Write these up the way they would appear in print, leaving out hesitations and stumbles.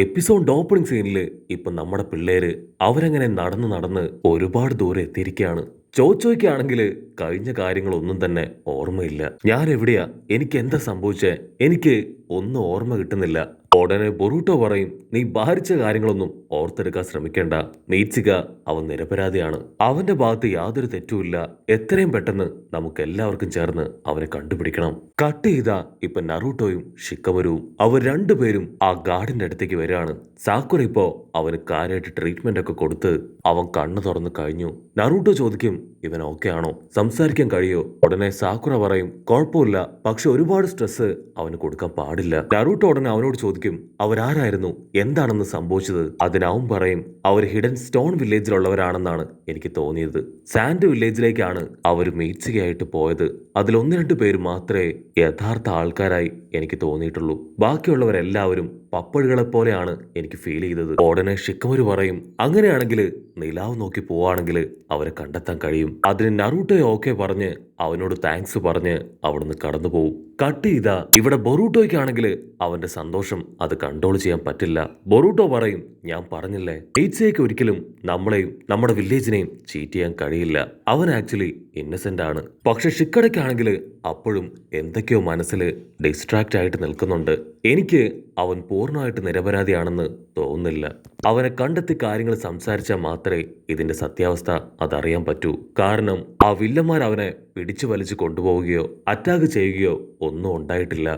Episode opening സീനില് ഇപ്പൊ നമ്മുടെ പിള്ളേര് അവരങ്ങനെ നടന്ന് നടന്ന് ഒരുപാട് ദൂരെ എത്തിയിരിക്കുകയാണ്. ചോയ്ക്കാണെങ്കിൽ കഴിഞ്ഞ കാര്യങ്ങളൊന്നും തന്നെ ഓർമ്മയില്ല. ഞാൻ എവിടെയാ, എനിക്ക് എന്താ സംഭവിച്ചേ, എനിക്ക് ഒന്നും ഓർമ്മ കിട്ടുന്നില്ല. ഉടനെ ബൊറൂട്ടോ പറയും, നീ ഭാരിച്ച കാര്യങ്ങളൊന്നും ഓർത്തെടുക്കാൻ ശ്രമിക്കേണ്ട. മീറ്റ്സിക അവൻ നിരപരാധിയാണ്, അവന്റെ ഭാഗത്ത് യാതൊരു തെറ്റുമില്ല. എത്രയും പെട്ടെന്ന് നമുക്ക് എല്ലാവർക്കും ചേർന്ന് അവനെ കണ്ടുപിടിക്കണം. കട്ട് ചെയ്താ ഇപ്പൊ നറൂട്ടോയും ഷിക്കമരുവും അവർ രണ്ടുപേരും ആ ഗാർഡിന്റെ അടുത്തേക്ക് വരികയാണ്. സാക്കുറ ഇപ്പോ അവന് കാര്യമായിട്ട് ട്രീറ്റ്മെന്റ് ഒക്കെ കൊടുത്ത് അവൻ കണ്ണു തുറന്നു കഴിഞ്ഞു. നറൂട്ടോ ചോദിക്കും, ഇവൻ ഓക്കെ ആണോ, സംസാരിക്കാൻ കഴിയോ? ഉടനെ സാക്കുറ പറയും, കുഴപ്പമില്ല, പക്ഷെ ഒരുപാട് സ്ട്രെസ് അവന് കൊടുക്കാൻ പാടില്ല. നറൂട്ടോ ഉടനെ അവനോട് ചോദിക്കും, അവരാരായിരുന്നു, എന്താണെന്ന് സംഭവിച്ചത്? അതിനവൻ പറയും, അവർ ഹിഡൻ സ്റ്റോൺ വില്ലേജിലുള്ളവരാണെന്നാണ് എനിക്ക് തോന്നിയത്. സാൻഡ് വില്ലേജിലേക്കാണ് അവർ മീറ്റ്സികയായിട്ട് പോയത്. അതിൽ ഒന്ന് രണ്ട് പേര് മാത്രമേ യഥാർത്ഥ ആൾക്കാരായി എനിക്ക് തോന്നിയിട്ടുള്ളൂ. ബാക്കിയുള്ളവരെല്ലാവരും പപ്പഴുകളെ പോലെയാണ് എനിക്ക് ഫീൽ ചെയ്തത്. ഉടനെ ഷിക്കമരു പറയും, അങ്ങനെയാണെങ്കിൽ നിലാവ് നോക്കി പോവാണെങ്കിൽ അവരെ കണ്ടെത്താൻ കഴിയും. അതിന് നറൂട്ടോ ഓക്കെ പറഞ്ഞ് അവനോട് താങ്ക്സ് പറഞ്ഞ് അവിടുന്ന് കടന്നു പോകും. കട്ട് ചെയ്താ ഇവിടെ ബൊറൂട്ടോയ്ക്കാണെങ്കിൽ അവന്റെ സന്തോഷം അത് കൺട്രോൾ ചെയ്യാൻ പറ്റില്ല. ബൊറൂട്ടോ പറയും, ഞാൻ പറഞ്ഞില്ലേ, എയ്റ്റ്സേക്ക് ഒരിക്കലും നമ്മളെയും നമ്മുടെ വില്ലേജിനെയും ചീറ്റ് ചെയ്യാൻ കഴിയില്ല. അവൻ ആക്ച്വലി ഇന്നസെന്റ് ആണ്. പക്ഷെ ഷിക്കടയ്ക്കാണെങ്കിൽ അപ്പോഴും എന്തൊക്കെയോ മനസ്സിൽ ഡിസ്ട്രാക്റ്റ് ആയിട്ട് നിൽക്കുന്നുണ്ട്. എനിക്ക് അവൻ പൂർണ്ണമായിട്ട് നിരപരാധിയാണെന്ന് തോന്നുന്നില്ല. അവനെ കണ്ടെത്തി കാര്യങ്ങൾ സംസാരിച്ചാൽ മാത്രമേ ഇതിന്റെ സത്യാവസ്ഥ അതറിയാൻ പറ്റൂ. കാരണം ആ വില്ലന്മാർ അവനെ പിടിച്ചു വലിച്ചു കൊണ്ടുപോവുകയോ അറ്റാക്ക് ചെയ്യുകയോ ഒന്നും ഉണ്ടായിട്ടില്ല.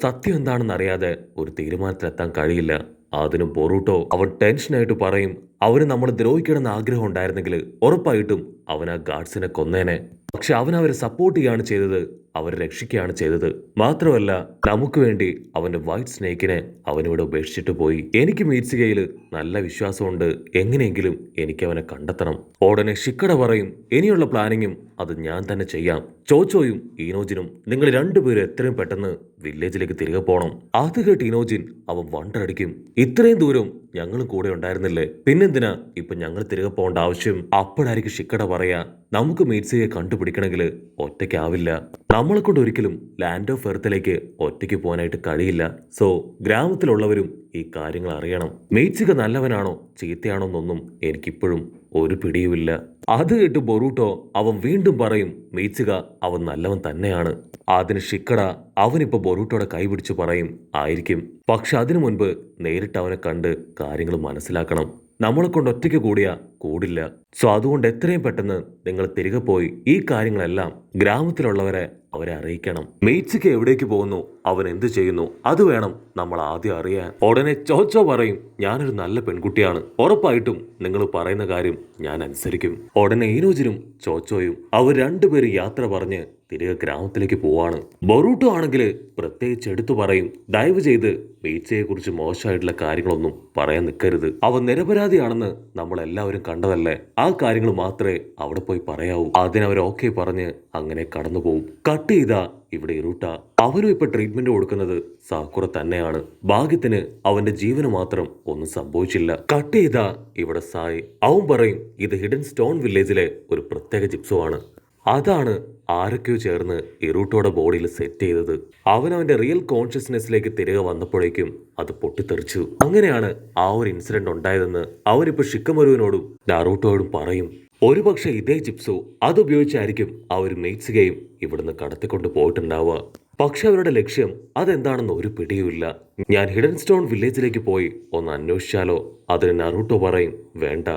സത്യം എന്താണെന്ന് അറിയാതെ ഒരു തീരുമാനത്തിലെത്താൻ കഴിയില്ല. അതിന് ബൊറൂട്ടോ അവൻ ടെൻഷനായിട്ട് പറയും, അവന് നമ്മൾ ദ്രോഹിക്കണമെന്ന് ആഗ്രഹം ഉണ്ടായിരുന്നെങ്കിൽ ഉറപ്പായിട്ടും അവൻ ആ ഗാർഡ്സിനെ കൊന്നേനെ. പക്ഷെ അവൻ അവരെ സപ്പോർട്ട് ചെയ്യുകയാണ് ചെയ്തത്, അവരെ രക്ഷിക്കുകയാണ് ചെയ്തത്. മാത്രമല്ല, നമുക്ക് വേണ്ടി അവന്റെ വൈറ്റ് സ്നേക്കിനെ അവനിവിടെ ഉപേക്ഷിച്ചിട്ട് പോയി. എനിക്ക് മീറ്റ്സികയിൽ നല്ല വിശ്വാസമുണ്ട്, എങ്ങനെയെങ്കിലും എനിക്ക് അവനെ കണ്ടെത്തണം. ഉടനെ ഷിക്കട പറയും, ഇനിയുള്ള പ്ലാനിങ്ങും അത് ഞാൻ തന്നെ ചെയ്യാം. ചോച്ചോയും ഈനോജിനും നിങ്ങൾ രണ്ടുപേരും എത്രയും പെട്ടെന്ന് വില്ലേജിലേക്ക് തിരികെ പോകണം. അത് കേട്ട് ഈനോജിൻ അവൻ വണ്ടടിക്കും, ഇത്രയും ദൂരം ഞങ്ങളും കൂടെ ഉണ്ടായിരുന്നില്ലേ, പിന്നെന്തിനാ ഇപ്പൊ ഞങ്ങൾ തിരികെ പോകേണ്ട ആവശ്യം? അപ്പോഴായിരിക്കും ഷിക്കട പറയാ, നമുക്ക് മീറ്റ്സിയെ കണ്ടുപിടിക്കണമെങ്കിൽ ഒറ്റയ്ക്കാവില്ല. നമ്മളെ കൊണ്ട് ഒരിക്കലും ലാൻഡ് ഓഫ് എർത്തിലേക്ക് ഒറ്റയ്ക്ക് പോകാനായിട്ട് കഴിയില്ല. സോ ഗ്രാമത്തിലുള്ളവരും ഈ കാര്യങ്ങൾ അറിയണം. മീറ്റ്സിക നല്ലവനാണോ ചീത്തയാണോ എന്നൊന്നും എനിക്കിപ്പോഴും ഒരു പിടിയുമില്ല. അത് കേട്ട് ബൊറൂട്ടോ അവൻ വീണ്ടും പറയും, മീറ്റ്സിക അവൻ നല്ലവൻ തന്നെയാണ്. അതിന് ഷിക്കട അവനിപ്പോ ബൊറൂട്ടോയുടെ കൈ പിടിച്ചു പറയും, ആയിരിക്കും, പക്ഷെ അതിനു മുൻപ് നേരിട്ട് അവനെ കണ്ട് കാര്യങ്ങൾ മനസ്സിലാക്കണം. നമ്മളെ കൊണ്ട് ഒറ്റയ്ക്ക് കൂടിയാ കൂടില്ല. സോ അതുകൊണ്ട് എത്രയും പെട്ടെന്ന് നിങ്ങൾ തിരികെ പോയി ഈ കാര്യങ്ങളെല്ലാം ഗ്രാമത്തിലുള്ളവരെ അവരെ അറിയിക്കണം. മീറ്റ്സിക്ക് എവിടേക്ക് പോകുന്നു, അവൻ എന്ത് ചെയ്യുന്നു, അത് വേണം നമ്മൾ ആദ്യം അറിയാൻ. ഉടനെ ചോച്ചോ പറയും, ഞാനൊരു നല്ല പെൺകുട്ടിയാണ്, ഉറപ്പായിട്ടും നിങ്ങൾ പറയുന്ന കാര്യം ഞാൻ അനുസരിക്കും. ഉടനെ ഈനോജിനും ചോച്ചോയും അവർ രണ്ടുപേരും യാത്ര പറഞ്ഞ് തിരികെ ഗ്രാമത്തിലേക്ക് പോവാണ്. ബൊറൂട്ടോ ആണെങ്കിൽ പ്രത്യേകിച്ച് എടുത്തു പറയും, ദയവ് ചെയ്ത് മീറ്റ്സിയെ കുറിച്ച് മോശമായിട്ടുള്ള കാര്യങ്ങളൊന്നും പറയാൻ നിൽക്കരുത്. അവൻ നിരപരാധിയാണെന്ന് നമ്മൾ എല്ലാവരും കണ്ടതല്ലേ, ആ കാര്യങ്ങൾ മാത്രമേ അവിടെ പോയി പറയാവൂ. അതിനവർ ഓക്കെ പറഞ്ഞ് അങ്ങനെ കടന്നു പോകും. കട്ട് ചെയ്താ ഇവിടെ ഇറൂട്ട അവനും ഇപ്പൊ ട്രീറ്റ്മെന്റ് കൊടുക്കുന്നത് സാക്കുറ തന്നെയാണ്. ഭാഗ്യത്തിന് അവന്റെ ജീവന് മാത്രം ഒന്നും സംഭവിച്ചില്ല. കട്ട് ചെയ്താ ഇവിടെ സായ് അവൻ പറയും, ഇത് ഹിഡൻ സ്റ്റോൺ വില്ലേജിലെ ഒരു പ്രത്യേക ജിപ്സോ ആണ്. അതാണ് ആരൊക്കെയോ ചേർന്ന് ഇറൂട്ടോയുടെ ബോഡിയിൽ സെറ്റ് ചെയ്തത്. അവന്റെ റിയൽ കോൺഷ്യസ്നെസ്സിലേക്ക് തിരികെ വന്നപ്പോഴേക്കും അത് പൊട്ടിത്തെറിച്ചു. അങ്ങനെയാണ് ആ ഒരു ഇൻസിഡന്റ് ഉണ്ടായതെന്ന് അവനിപ്പോ ഷിക്കമരുവിനോടും നാറൂട്ടോയോടും പറയും. ഒരുപക്ഷെ ഇതേ ജിപ്സോ അതുപയോഗിച്ചായിരിക്കും അവർ മീറ്റ്സികയും ഇവിടുന്ന് കടത്തിക്കൊണ്ട് പോയിട്ടുണ്ടാവുക. പക്ഷെ അവരുടെ ലക്ഷ്യം അതെന്താണെന്ന് ഒരു പിടിയുമില്ല. ഞാൻ ഹിഡൻ സ്റ്റോൺ വില്ലേജിലേക്ക് പോയി ഒന്ന് അന്വേഷിച്ചാലോ? അതിന് നറൂട്ടോ പറയും, വേണ്ട,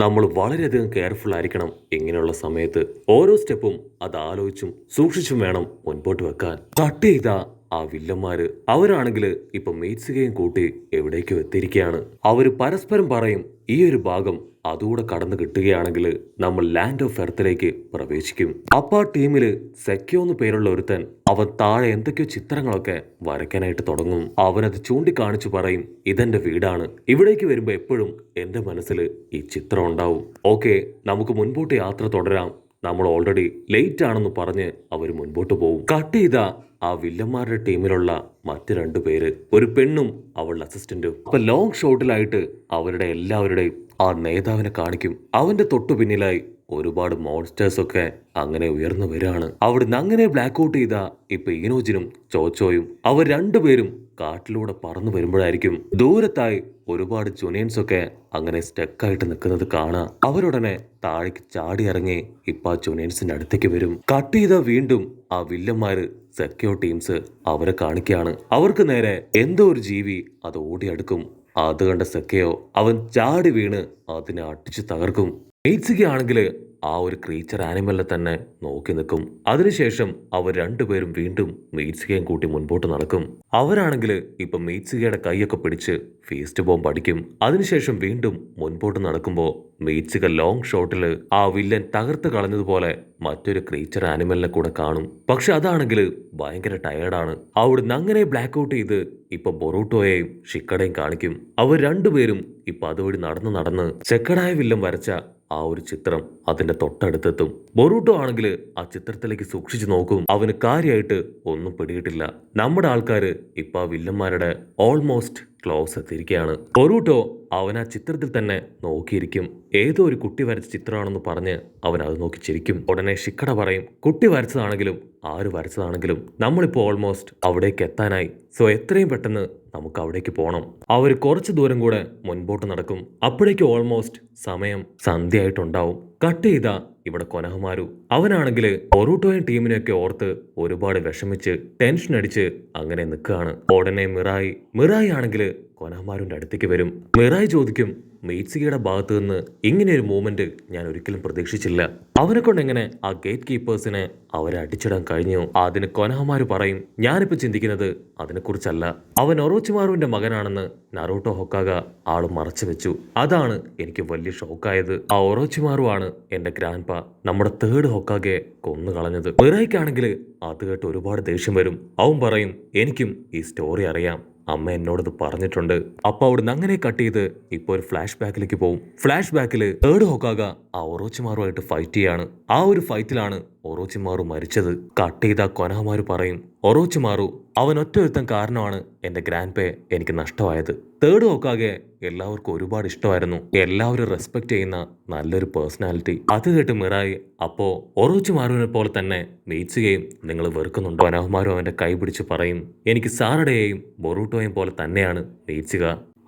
നമ്മൾ വളരെയധികം കെയർഫുൾ ആയിരിക്കണം. ഇങ്ങനെയുള്ള സമയത്ത് ഓരോ സ്റ്റെപ്പും അത് ആലോചിച്ചും സൂക്ഷിച്ചും വേണം മുൻപോട്ട് വെക്കാൻ. കട്ട് ചെയ്ത ആ വില്ലന്മാര് അവരാണെങ്കിൽ ഇപ്പൊ മീറ്റ്സികയും കൂട്ടി എവിടേക്കോ എത്തിയിരിക്കുകയാണ്. അവര് പരസ്പരം പറയും, ഈ ഒരു ഭാഗം അതുകൂടെ കടന്നു കിട്ടുകയാണെങ്കിൽ നമ്മൾ ലാൻഡ് ഓഫ് എർത്തിലേക്ക് പ്രവേശിക്കും. അപ്പൊ ആ ടീമില് സെക്യോ എന്ന് പേരുള്ള ഒരുത്തൻ അവൻ താഴെ എന്തൊക്കെയോ ചിത്രങ്ങളൊക്കെ വരയ്ക്കാനായിട്ട് തുടങ്ങും. അവനത് ചൂണ്ടിക്കാണിച്ചു പറയും, ഇതെന്റെ വീടാണ്, ഇവിടേക്ക് വരുമ്പോ എപ്പോഴും എന്റെ മനസ്സിൽ ഈ ചിത്രം ഉണ്ടാവും. ഓക്കെ, നമുക്ക് മുൻപോട്ട് യാത്ര തുടരാം, നമ്മൾ ഓൾറെഡി ലേറ്റ് ആണെന്ന് പറഞ്ഞ് അവർ മുൻപോട്ട് പോകും. കട്ട് ചെയ്ത ആ വില്ലന്മാരുടെ ടീമിലുള്ള മറ്റ് രണ്ടുപേര്, ഒരു പെണ്ണും അവളുടെ അസിസ്റ്റന്റും. അപ്പൊ ലോങ് ഷോട്ടിലായിട്ട് അവരുടെ എല്ലാവരുടെയും ആ നേതാവിനെ കാണിക്കും. അവന്റെ തൊട്ടു പിന്നിലായി ഒരുപാട് മോൺസ്റ്റേഴ്സ് ഒക്കെ അങ്ങനെ ഉയർന്നു വരികയാണ്. അവിടുന്ന് അങ്ങനെ ബ്ലാക്ക് ഔട്ട് ചെയ്ത ഇപ്പൊ ഇഗ്നോജിനും ചോച്ചോയും അവർ രണ്ടുപേരും കാട്ടിലൂടെ പറന്നു വരുമ്പോഴായിരിക്കും ദൂരത്തായി ഒരുപാട് ജുനേൻസ് ഒക്കെ അങ്ങനെ സ്റ്റക്കായിട്ട് നിൽക്കുന്നത് കാണാം. അവരുടനെ താഴേക്ക് ചാടി ഇറങ്ങി ഇപ്പൊ ആ ജുനേൻസിന്റെ അടുത്തേക്ക് വരും. കട്ട് ചെയ്ത വീണ്ടും ആ വില്ലന്മാര് സെക്യൂർ ടീംസ് അവരെ കാണിക്കുകയാണ്. അവർക്ക് നേരെ എന്തോ ഒരു ജീവി അത് ഓടിയെടുക്കും. അത് കണ്ട സെക്കയോ അവൻ ചാടി വീണ് അതിനെ അടിച്ചു തകർക്കും. മെയ്റ്റ്സുകയാണെങ്കിൽ ആ ഒരു ക്രീച്ചർ ആനിമലിനെ തന്നെ നോക്കി നിൽക്കും. അതിനുശേഷം അവർ രണ്ടുപേരും വീണ്ടും മെയ്റ്റ്സുകയും കൂട്ടി മുൻപോട്ട് നടക്കും. അവരാണെങ്കിൽ ഇപ്പൊ മെയ്റ്റ്സുകയുടെ കൈയൊക്കെ പിടിച്ച് ഫീസ്റ്റ് ബോംബ് അടിക്കും. അതിനുശേഷം വീണ്ടും മുൻപോട്ട് നടക്കുമ്പോൾ മെയ്റ്റ്സുക ലോങ് ഷോട്ടിൽ ആ വില്ലൻ തകർത്ത് കളഞ്ഞതുപോലെ മറ്റൊരു ക്രീച്ചർ ആനിമലിനെ കൂടെ കാണും. പക്ഷെ അതാണെങ്കിൽ ഭയങ്കര ടയേർഡാണ്. അവിടുന്ന് അങ്ങനെ ബ്ലാക്ക് ഔട്ട് ചെയ്ത് ഇപ്പൊ ബൊറൂട്ടോയെയും ഷിക്കടയും കാണിക്കും. അവർ രണ്ടുപേരും ഇപ്പൊ അതുവഴി നടന്ന് ചെക്കടായ വില്ലൻ വരച്ച ആ ഒരു ചിത്രം അതിന്റെ തൊട്ടടുത്തെത്തും. ബൊറൂട്ടോ ആണെങ്കിൽ ആ ചിത്രത്തിലേക്ക് സൂക്ഷിച്ചു നോക്കും. അവന് കാര്യമായിട്ട് ഒന്നും പിടിയിട്ടില്ല. നമ്മുടെ ആൾക്കാര് ഇപ്പൊ ആ വില്ലന്മാരുടെ ഓൾമോസ്റ്റ് ക്ലോസ് എത്തിയിരിക്കുകയാണ്. ബൊറൂട്ടോ അവൻ ആ ചിത്രത്തിൽ തന്നെ നോക്കിയിരിക്കും. ഏതോ ഒരു കുട്ടി വരച്ച ചിത്രമാണെന്ന് പറഞ്ഞ് അവൻ അത് നോക്കി ചിരിക്കും. ഉടനെ ഷിക്കട പറയും, കുട്ടി വരച്ചതാണെങ്കിലും ആര് വരച്ചതാണെങ്കിലും നമ്മളിപ്പോൾ ഓൾമോസ്റ്റ് അവിടേക്ക് എത്താനായി. സോ എത്രയും പെട്ടെന്ന് നമുക്ക് അവിടേക്ക് പോകണം. അവർ കുറച്ച് ദൂരം കൂടെ മുൻപോട്ട് നടക്കും. അപ്പോഴേക്ക് ഓൾമോസ്റ്റ് സമയം സന്ധ്യയായിട്ടുണ്ടാവും. കട്ട് ചെയ്ത ഇവിടെ കൊനഹമാരു അവനാണെങ്കിൽ ബൊറൂട്ടോയും ടീമിനെയൊക്കെ ഓർത്ത് ഒരുപാട് വിഷമിച്ച് ടെൻഷൻ അടിച്ച് അങ്ങനെ നിൽക്കുകയാണ്. ഉടനെ മിറായി ആണെങ്കിൽ കൊനഹമാരുന്റെ അടുത്തേക്ക് വരും. മിറായി ചോദിക്കും, മെയ്റ്റ്സുകയുടെ ഭാഗത്ത് നിന്ന് ഇങ്ങനെ ഒരു മൂവ്മെന്റ് ഞാൻ ഒരിക്കലും പ്രതീക്ഷിച്ചില്ല. അവനെ കൊണ്ട് എങ്ങനെ ആ ഗേറ്റ് കീപ്പേഴ്സിനെ അവരെ അടിച്ചിടാൻ കഴിഞ്ഞു? അതിന് കൊനഹമാരു പറയും, ഞാനിപ്പോ ചിന്തിക്കുന്നത് അതിനെക്കുറിച്ചല്ല. അവൻ ഒറോച്ചിമാറുവിന്റെ മകനാണെന്ന് നറൂട്ടോ ഹൊക്കാഗ ആള് മറച്ചു വെച്ചു. അതാണ് എനിക്ക് വലിയ ഷോക്കായത്. ആ ഒറോച്ചിമാറു ആണ് എന്റെ ഗ്രാൻഡ്പ നമ്മുടെ തേർഡ് ഹൊക്കാഗയെ കൊന്നു കളഞ്ഞത്. മിറായിക്കാണെങ്കിൽ അത് കേട്ട് ഒരുപാട് ദേഷ്യം വരും. അവൻ പറയും, എനിക്കും ഈ സ്റ്റോറി അറിയാം, അമ്മ എന്നോടത് പറഞ്ഞിട്ടുണ്ട്. അപ്പൊ അവിടുന്ന് അങ്ങനെ കട്ട് ചെയ്ത് ഇപ്പൊ ഒരു ഫ്ലാഷ് ബാക്കിലേക്ക് പോകും. ഫ്ലാഷ് ബാക്കിൽ തേർഡ് ഹൊക്കാഗ ആ ഒറോച്ചിമാറുമായിട്ട് ഫൈറ്റ് ചെയ്യാണ്. ആ ഒരു ഫൈറ്റിലാണ് ഒറോച്ചിമാറു മരിച്ചത്. കട്ട് ചെയ്ത കൊനഹമാരു പറയും, ഒറോച്ചിമാറു അവൻ ഒറ്റൊരുത്തൻ കാരണമാണ് എന്റെ ഗ്രാൻഡ്പയെ എനിക്ക് നഷ്ടമായത്. തേർഡ് ഹൊക്കാഗെ എല്ലാവർക്കും ഒരുപാട് ഇഷ്ടമായിരുന്നു. എല്ലാവരും റെസ്പെക്ട് ചെയ്യുന്ന നല്ലൊരു പേഴ്സണാലിറ്റി. അത് കേട്ട് മിറായി, അപ്പോ ഒറോച്ചിമാറുവിനെ പോലെ തന്നെ മെയ്റ്റ്സുകയും നിങ്ങൾ വെറുക്കുന്നുണ്ട്? കൊനഹമാരു അവന്റെ കൈ പിടിച്ച് പറയും, എനിക്ക് സാറഡയെയും ബൊറൂട്ടോയും പോലെ തന്നെയാണ് മെയ്റ്റ്സുക.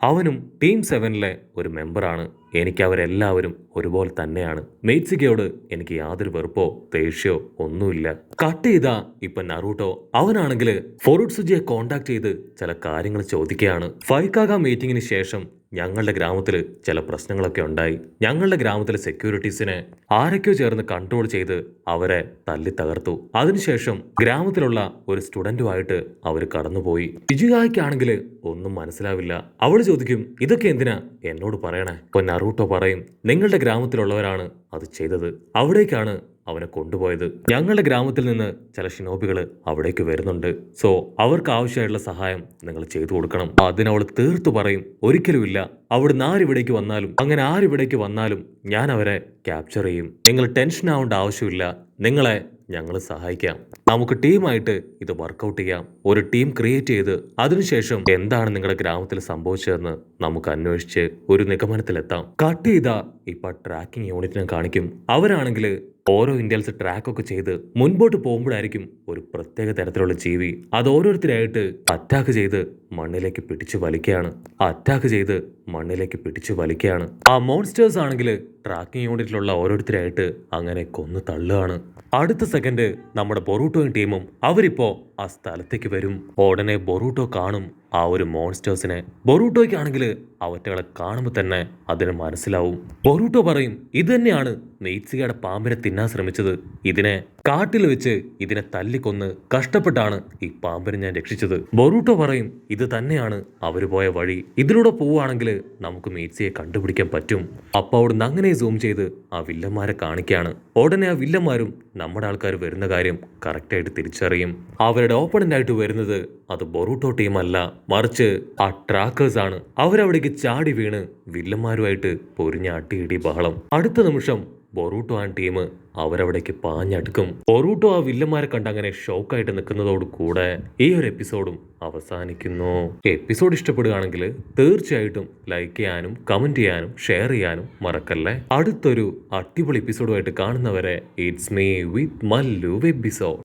അവനും ടീം 7ലെ ഒരു മെമ്പറാണ്. എനിക്ക് അവരെല്ലാവരും ഒരുപോലെ തന്നെയാണ്. മെയ്റ്റ്സുകയോട് എനിക്ക് യാതൊരു വെറുപ്പോ ദേഷ്യോ ഒന്നുമില്ല. കട്ട് ചെയ്ത ഇപ്പൊ നറൂട്ടോ അവനാണെങ്കിൽ ഫൊറുട്സുജിയെ കോണ്ടാക്ട് ചെയ്ത് ചില കാര്യങ്ങൾ ചോദിക്കുകയാണ്. ഫൈക്കാഗ മീറ്റിംഗിന് ശേഷം ഞങ്ങളുടെ ഗ്രാമത്തിൽ ചില പ്രശ്നങ്ങളൊക്കെ ഉണ്ടായി. ഞങ്ങളുടെ ഗ്രാമത്തിലെ സെക്യൂരിറ്റീസിനെ ആരൊക്കെയോ ചേർന്ന് കൺട്രോൾ ചെയ്ത് അവരെ തല്ലി തകർത്തു. അതിനുശേഷം ഗ്രാമത്തിലുള്ള ഒരു സ്റ്റുഡന്റുമായിട്ട് അവർ കടന്നുപോയി. ഇജുഗായ്ക്കാണെങ്കിൽ ഒന്നും മനസ്സിലാവില്ല. അവൾ ചോദിക്കും, ഇതൊക്കെ എന്തിനാ എന്നോട് പറയണേ? അപ്പൊ നറൂട്ടോ പറയും, നിങ്ങളുടെ ഗ്രാമത്തിലുള്ളവരാണ് അത് ചെയ്തത്. അവിടേക്കാണ് അവനെ കൊണ്ടുപോയത്. ഞങ്ങളുടെ ഗ്രാമത്തിൽ നിന്ന് ചില ഷിനോബികൾ അവിടേക്ക് വരുന്നുണ്ട്. സോ അവർക്ക് ആവശ്യമായിട്ടുള്ള സഹായം നിങ്ങൾ ചെയ്തു കൊടുക്കണം. അതിനവൾ തീർത്തു പറയും, ഒരിക്കലുമില്ല. അവിടുന്ന് ആരിവിടേക്ക് വന്നാലും അങ്ങനെ ആരിവിടേക്ക് വന്നാലും ഞാൻ അവരെ ക്യാപ്ചർ ചെയ്യും. നിങ്ങൾ ടെൻഷൻ ആവേണ്ട ആവശ്യമില്ല. നിങ്ങളെ ഞങ്ങൾ സഹായിക്കാം. നമുക്ക് ടീമായിട്ട് ഇത് വർക്കൗട്ട് ചെയ്യാം. ഒരു ടീം ക്രിയേറ്റ് ചെയ്ത് അതിനുശേഷം എന്താണ് നിങ്ങളുടെ ഗ്രാമത്തിൽ സംഭവിച്ചതെന്ന് നമുക്ക് അന്വേഷിച്ച് ഒരു നിഗമനത്തിലെത്താം. കട്ട് ചെയ്ത ഇപ്പൊ ട്രാക്കിംഗ് യൂണിറ്റിനെ കാണിക്കും. അവരാണെങ്കിൽ ഓരോ ഇന്ത്യൻസ് ട്രാക്കൊക്കെ ചെയ്ത് മുൻപോട്ട് പോകുമ്പോഴായിരിക്കും ഒരു പ്രത്യേക തരത്തിലുള്ള ജീവി അത് ഓരോരുത്തരായിട്ട് അറ്റാക്ക് ചെയ്ത് മണ്ണിലേക്ക് പിടിച്ചു വലിക്കുകയാണ്. ആ മോൺസ്റ്റേഴ്സ് ആണെങ്കിൽ ട്രാക്കിംഗ് യൂണിറ്റിലുള്ള ഓരോരുത്തരായിട്ട് അങ്ങനെ കൊന്നു തള്ളുകയാണ്. അടുത്ത സെക്കൻഡ് നമ്മുടെ ബൊറൂട്ടോയും ടീമും അവരിപ്പോ ആ സ്ഥലത്തേക്ക് വരും. ഉടനെ ബൊറൂട്ടോ കാണും ആ ഒരു മോൺസ്റ്റേഴ്സിനെ. ബൊറൂട്ടോയ്ക്കാണെങ്കിൽ അവറ്റകളെ കാണുമ്പോൾ തന്നെ അതിന് മനസ്സിലാവും. ബൊറൂട്ടോ പറയും, ഇത് തന്നെയാണ് മെയ്റ്റ്സുകയുടെ പാമ്പിനെ തിന്നാൻ ശ്രമിച്ചത്. ഇതിനെ കാട്ടിൽ വെച്ച് ഇതിനെ തല്ലിക്കൊന്ന് കഷ്ടപ്പെട്ടാണ് ഈ പാമ്പിനെ ഞാൻ രക്ഷിച്ചത്. ബൊറൂട്ടോ പറയും, ഇത് തന്നെയാണ് അവര് പോയ വഴി. ഇതിലൂടെ പോവുകയാണെങ്കിൽ നമുക്ക് മെയ്റ്റ്സിയെ കണ്ടുപിടിക്കാൻ പറ്റും. അപ്പൊ അവിടുന്ന് അങ്ങനെ സൂം ചെയ്ത് ആ വില്ലന്മാരെ കാണിക്കുകയാണ്. ഉടനെ ആ വില്ലന്മാരും നമ്മുടെ ആൾക്കാർ വരുന്ന കാര്യം കറക്റ്റായിട്ട് തിരിച്ചറിയും. അവരുടെ ഓപ്പണന്റ് ആയിട്ട് വരുന്നത് അത് ബൊറൂട്ടോ ടീമല്ല, മറിച്ച് ആ ട്രാക്കേഴ്സ് ആണ്. അവരവിടേക്ക് ചാടി വീണ് വില്ലന്മാരുമായിട്ട് പൊരിഞ്ഞ അട്ടിയിടി ബഹളം. അടുത്ത നിമിഷം ബൊറൂട്ടോ ആൻഡ് ടീം അവരവിടേക്ക് പാഞ്ഞടുക്കും. ബൊറൂട്ടോ ആ വില്ലന്മാരെ കണ്ട് അങ്ങനെ ഷോക്കായിട്ട് നിൽക്കുന്നതോട് കൂടെ ഈ ഒരു എപ്പിസോഡും അവസാനിക്കുന്നു. എപ്പിസോഡ് ഇഷ്ടപ്പെടുകയാണെങ്കിൽ തീർച്ചയായിട്ടും ലൈക്ക് ചെയ്യാനും കമന്റ് ചെയ്യാനും ഷെയർ ചെയ്യാനും മറക്കല്ലേ. അടുത്തൊരു അടിപൊളി എപ്പിസോഡുമായിട്ട് കാണുന്നവരെ it's me with Mallu episode.